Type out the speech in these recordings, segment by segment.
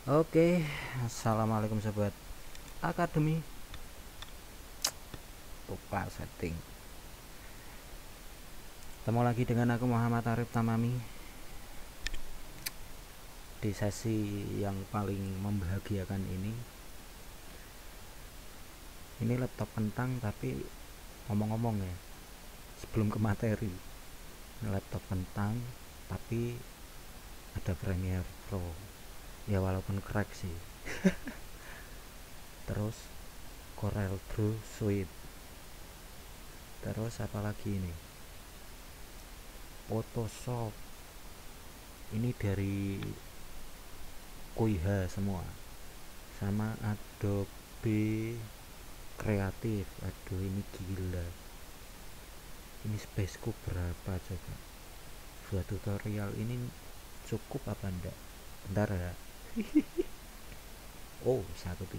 Oke, assalamualaikum sobat akademi. Lupa setting. Ketemu lagi dengan aku Muhammad Arif Tamami di sesi yang paling membahagiakan ini. Ini laptop kentang tapi ngomong-ngomong ya, sebelum ke materi. Ini laptop kentang tapi ada Premiere Pro. Ya walaupun crack sih. Terus Corel Draw Suite. Terus apalagi ini? Photoshop. Ini dari Kuiha semua, sama Adobe Creative. Aduh ini gila, ini spaceku berapa coba buat tutorial ini, cukup apa enggak? Bentar ya. Oh 131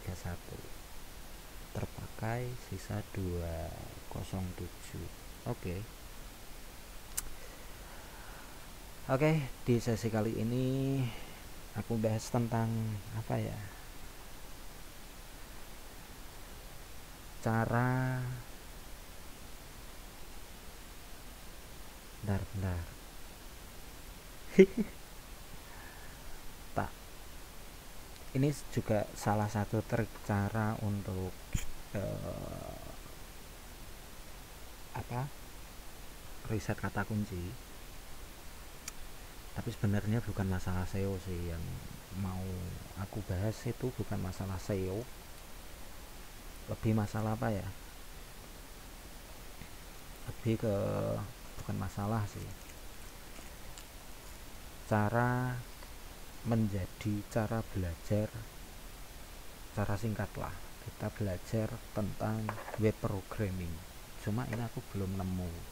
terpakai, sisa 207. Oke. Oke, di sesi kali ini aku bahas tentang apa ya, cara bentar tak, ini juga salah satu trik cara untuk apa, riset kata kunci. Tapi sebenarnya bukan masalah SEO sih yang mau aku bahas, itu bukan masalah SEO, lebih masalah apa ya, lebih ke, bukan masalah sih, cara menjadi, cara belajar, cara singkat lah, kita belajar tentang web programming. Cuma ini aku belum nemu.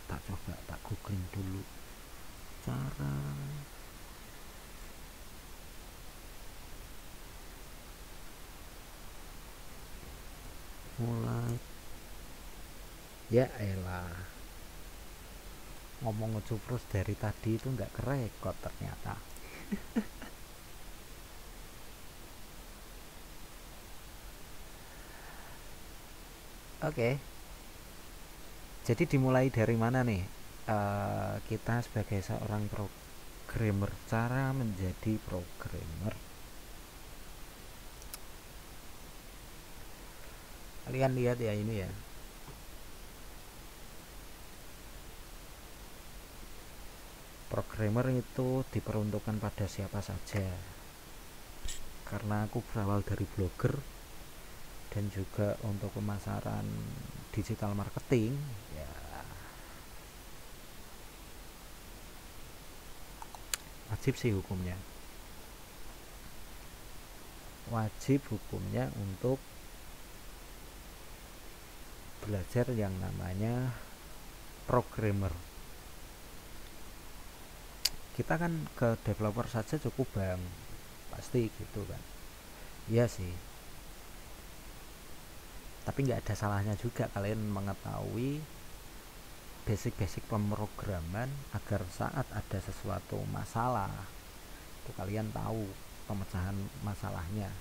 Tak coba, tak googling dulu cara mulai. Ya elah, ngomong ngecuprus dari tadi itu nggak kerekod ternyata. Oke, jadi dimulai dari mana nih? Kita sebagai seorang programmer, cara menjadi programmer. Kalian lihat ya ini ya, programmer itu diperuntukkan pada siapa saja. Karena aku berawal dari blogger dan juga untuk pemasaran digital marketing, ya wajib sih hukumnya, wajib hukumnya untuk belajar yang namanya programmer. Kita kan ke developer saja cukup bang, pasti gitu kan. Iya sih, tapi nggak ada salahnya juga kalian mengetahui basic-basic pemrograman agar saat ada sesuatu masalah itu kalian tahu pemecahan masalahnya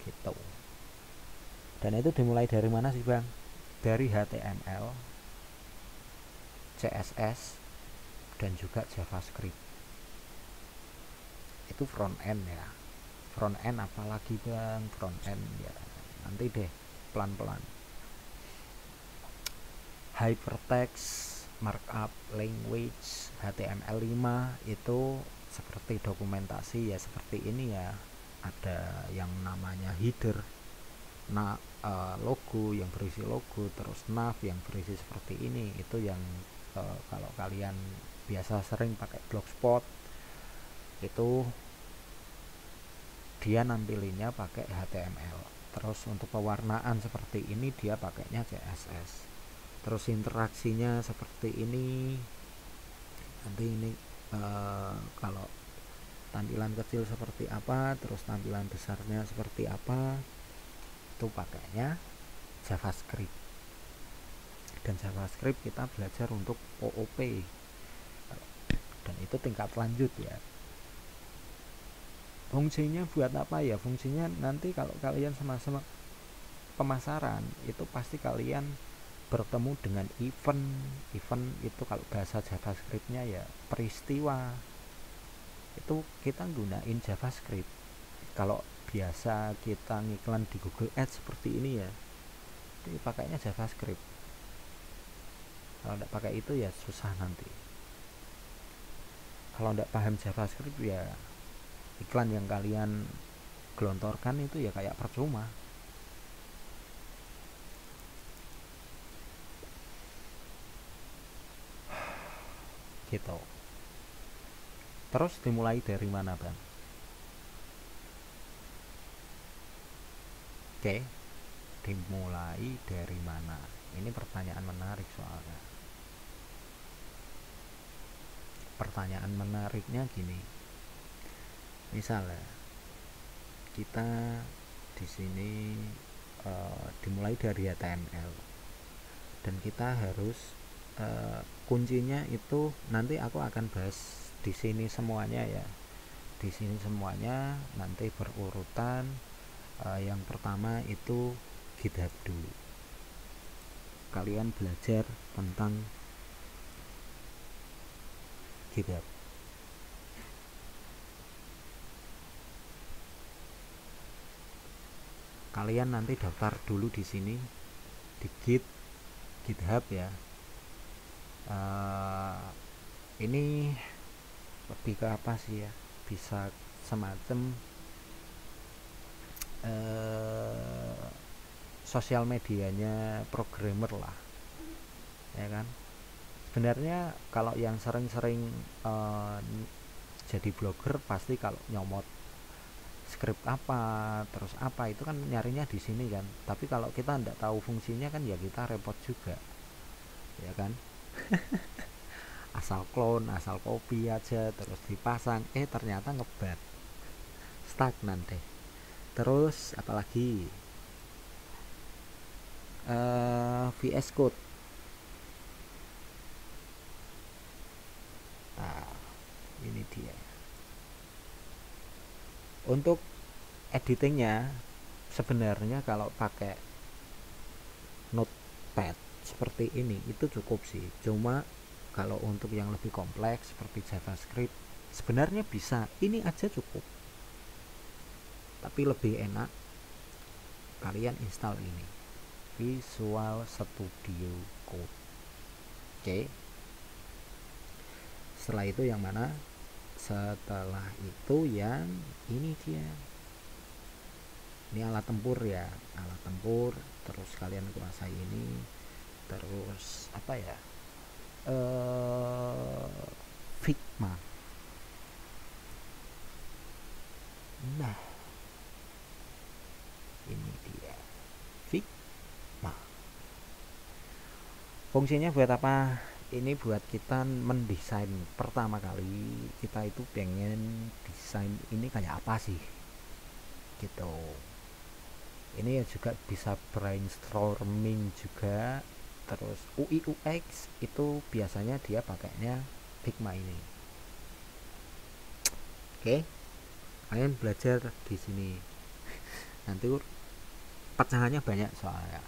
gitu. Dan itu dimulai dari mana sih bang? Dari HTML, CSS, dan juga JavaScript. Itu front end ya. Front end apalagi bang? Front end ya nanti deh, pelan-pelan. Hypertext, markup language, HTML5 itu seperti dokumentasi ya, seperti ini ya. Ada yang namanya header, logo yang berisi logo, terus nav yang berisi seperti ini. Itu yang kalau kalian biasa sering pakai blogspot itu dia nampilinnya pakai HTML. Terus untuk pewarnaan seperti ini dia pakainya CSS. Terus interaksinya seperti ini. Nanti ini kalau tampilan kecil seperti apa, terus tampilan besarnya seperti apa, itu pakainya JavaScript. Dan JavaScript kita belajar untuk OOP. dan itu tingkat lanjut ya. Fungsinya buat apa ya? Fungsinya nanti kalau kalian sama-sama pemasaran itu pasti kalian bertemu dengan event itu, kalau bahasa JavaScript-nya ya peristiwa, itu kita gunain JavaScript. Kalau biasa kita ngiklan di Google Ads seperti ini ya, itu pakainya JavaScript. Kalau tidak pakai itu ya susah nanti. Kalau tidak paham JavaScript ya iklan yang kalian gelontorkan itu ya kayak percuma. Gitu. Terus dimulai dari mana, Bang? Oke, dimulai dari mana? Ini pertanyaan menarik soalnya. Pertanyaan menariknya gini. Misalnya kita di sini dimulai dari HTML dan kita harus kuncinya itu nanti aku akan bahas di sini semuanya ya. Di sini semuanya nanti berurutan. Yang pertama itu GitHub dulu. Kalian belajar tentang GitHub. Kalian nanti daftar dulu di sini di GitHub ya. Ini lebih ke apa sih ya? Bisa semacam sosial medianya programmer lah, ya kan? Sebenarnya kalau yang sering-sering jadi blogger pasti kalau nyomot skrip apa terus apa itu kan nyarinya di sini kan. Tapi kalau kita tidak tahu fungsinya kan ya kita repot juga, ya kan? Asal clone, asal copy aja terus dipasang, ternyata ngebat, stagnan deh. Terus apalagi VS Code. Nah, ini dia. Untuk editingnya sebenarnya kalau pakai Notepad seperti ini itu cukup sih. Cuma kalau untuk yang lebih kompleks seperti JavaScript sebenarnya bisa ini aja cukup. Tapi lebih enak kalian install ini, Visual Studio Code. Oke. Setelah itu yang mana? Setelah itu yang ini dia. Ini alat tempur ya, alat tempur. Terus kalian kuasai ini. Terus apa ya? Figma. Nah, ini dia Figma. Fungsinya buat apa? Ini buat kita mendesain. Pertama kali kita itu pengen desain ini kayak apa sih gitu. Ini ya juga bisa brainstorming juga. Terus UI UX itu biasanya dia pakainya Figma ini. Oke, kalian belajar di sini. Nanti pecahannya banyak soalnya.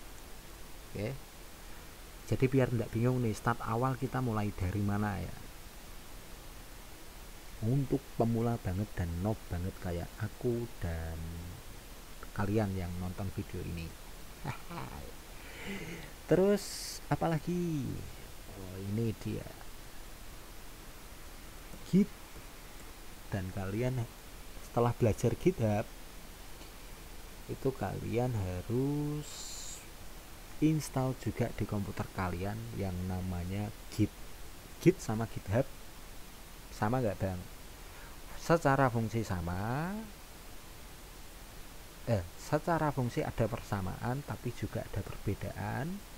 Oke. Jadi biar tidak bingung nih, start awal kita mulai dari mana ya. Untuk pemula banget dan noob banget kayak aku dan kalian yang nonton video ini. Terus apalagi? Oh, ini dia Git. Dan kalian setelah belajar GitHub itu kalian harus install juga di komputer kalian yang namanya Git sama GitHub sama nggak, Bang? Secara fungsi sama, secara fungsi ada persamaan tapi juga ada perbedaan.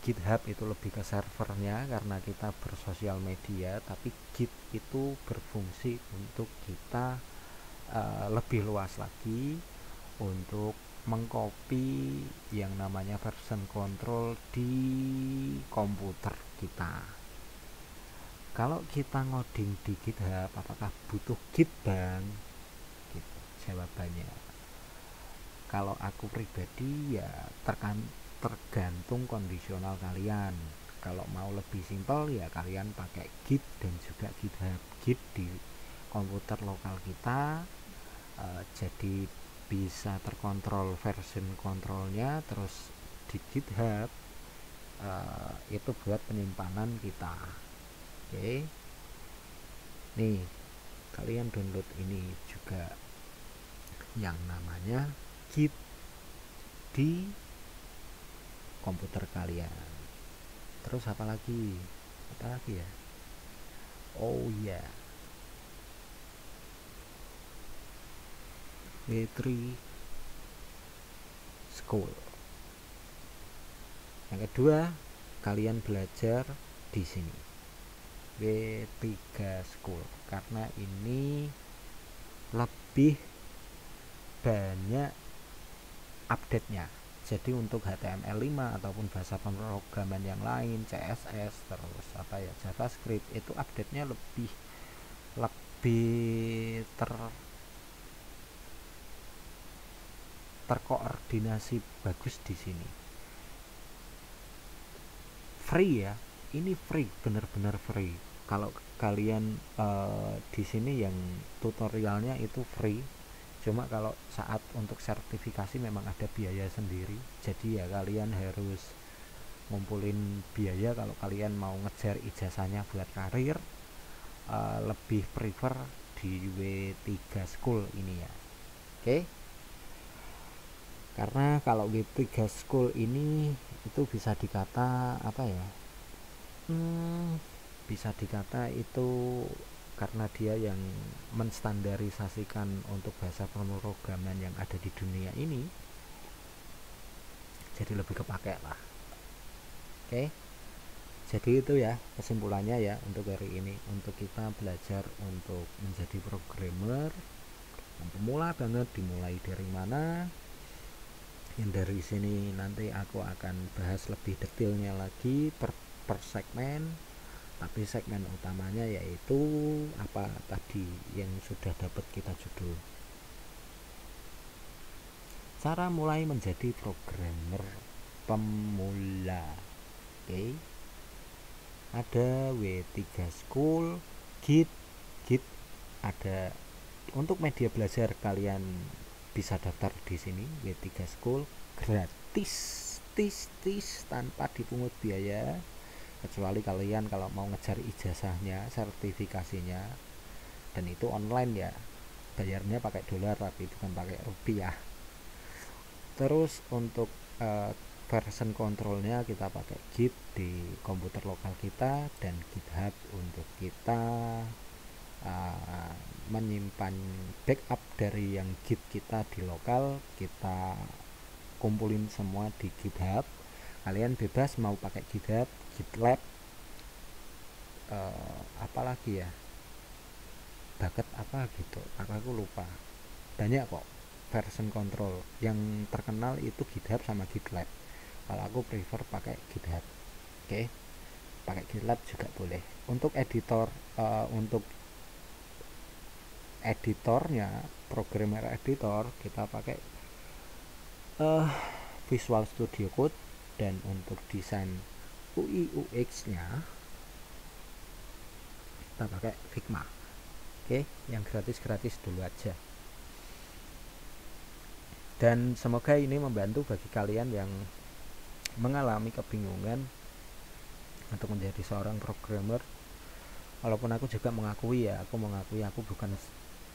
GitHub itu lebih ke servernya karena kita bersosial media, tapi Git itu berfungsi untuk kita lebih luas lagi untuk mengcopy yang namanya version control di komputer kita. Kalau kita ngoding di GitHub, apakah butuh Git Bang? Gitu jawabannya. Kalau aku pribadi ya tergantung kondisional kalian. Kalau mau lebih simpel ya kalian pakai Git dan juga GitHub. Git di komputer lokal kita, jadi bisa terkontrol version controlnya. Terus di GitHub itu buat penyimpanan kita. Oke. Nih, kalian download ini juga yang namanya Git di komputer kalian. Terus apa lagi ya? Oh ya, W3 School. Yang kedua, kalian belajar di sini W3 School karena ini lebih banyak update-nya. Jadi untuk HTML5 ataupun bahasa pemrograman yang lain, CSS, terus JavaScript, itu update-nya lebih terkoordinasi bagus di sini. Free ya, ini free, benar-benar free. Kalau kalian di sini yang tutorialnya itu free. Cuma kalau saat untuk sertifikasi memang ada biaya sendiri. Jadi ya kalian harus ngumpulin biaya kalau kalian mau ngejar ijazahnya buat karir. Lebih prefer di W3 School ini ya. Oke. Karena kalau W3 School ini itu bisa dikata apa ya? Bisa dikata itu karena dia yang menstandarisasikan untuk bahasa pemrograman yang ada di dunia ini, jadi lebih kepake lah. Oke, jadi itu ya kesimpulannya ya untuk hari ini. Untuk kita belajar untuk menjadi programmer yang pemula banget, dimulai dari mana. Yang dari sini nanti aku akan bahas lebih detailnya lagi per segmen. Tapi segmen utamanya yaitu apa tadi yang sudah dapat kita judul, cara mulai menjadi programmer pemula. Oke. Ada W3 School, Git ada. Untuk media belajar kalian bisa daftar di sini W3 School, gratis tanpa dipungut biaya, kecuali kalian kalau mau ngejar ijazahnya, sertifikasinya, dan itu online ya, bayarnya pakai dolar tapi bukan pakai rupiah. Terus untuk version controlnya kita pakai Git di komputer lokal kita dan GitHub untuk kita menyimpan backup dari yang Git kita di lokal, kita kumpulin semua di GitHub. Kalian bebas mau pakai GitHub, GitLab, apalagi ya, bucket apa gitu, aku lupa, banyak kok version control. Yang terkenal itu GitHub sama GitLab. Kalau aku prefer pakai GitHub. Oke, pakai GitLab juga boleh. Untuk editor, untuk editornya, programmer editor, kita pakai Visual Studio Code. Dan untuk desain UI UX nya kita pakai Figma. Oke, yang gratis dulu aja. Dan semoga ini membantu bagi kalian yang mengalami kebingungan untuk menjadi seorang programmer. Walaupun aku juga mengakui aku bukan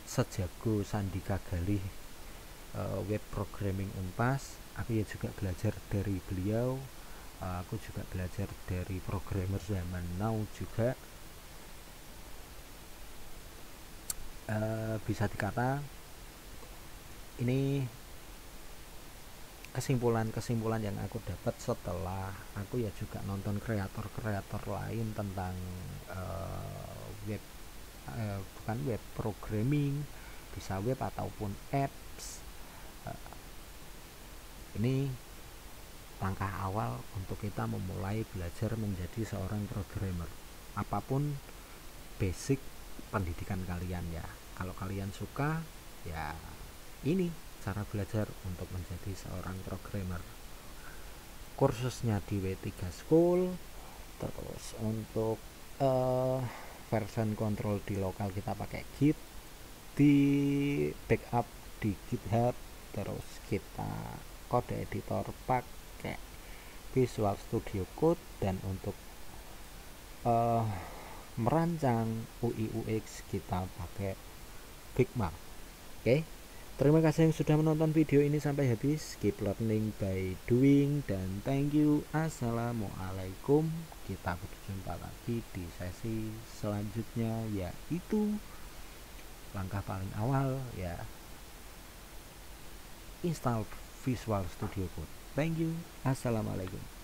sejago Sandika Galih web programming Unpas. Aku ya juga belajar dari beliau. Aku juga belajar dari programmer zaman now juga. Bisa dikata ini kesimpulan yang aku dapat setelah aku ya juga nonton kreator lain tentang bukan web programming, bisa web ataupun apps. Ini langkah awal untuk kita memulai belajar menjadi seorang programmer. Apapun basic pendidikan kalian ya. Kalau kalian suka ya, ini cara belajar untuk menjadi seorang programmer. Kursusnya di W3 School. Terus untuk version control di lokal kita pakai Git, di backup di GitHub. Terus kita kode editor pakai Visual Studio Code, dan untuk merancang UI UX kita pakai Figma. Oke, terima kasih yang sudah menonton video ini sampai habis. Keep learning by doing, dan thank you. Assalamualaikum. Kita berjumpa lagi di sesi selanjutnya, yaitu langkah paling awal ya, install Visual Studio Code. Thank you. Assalamualaikum.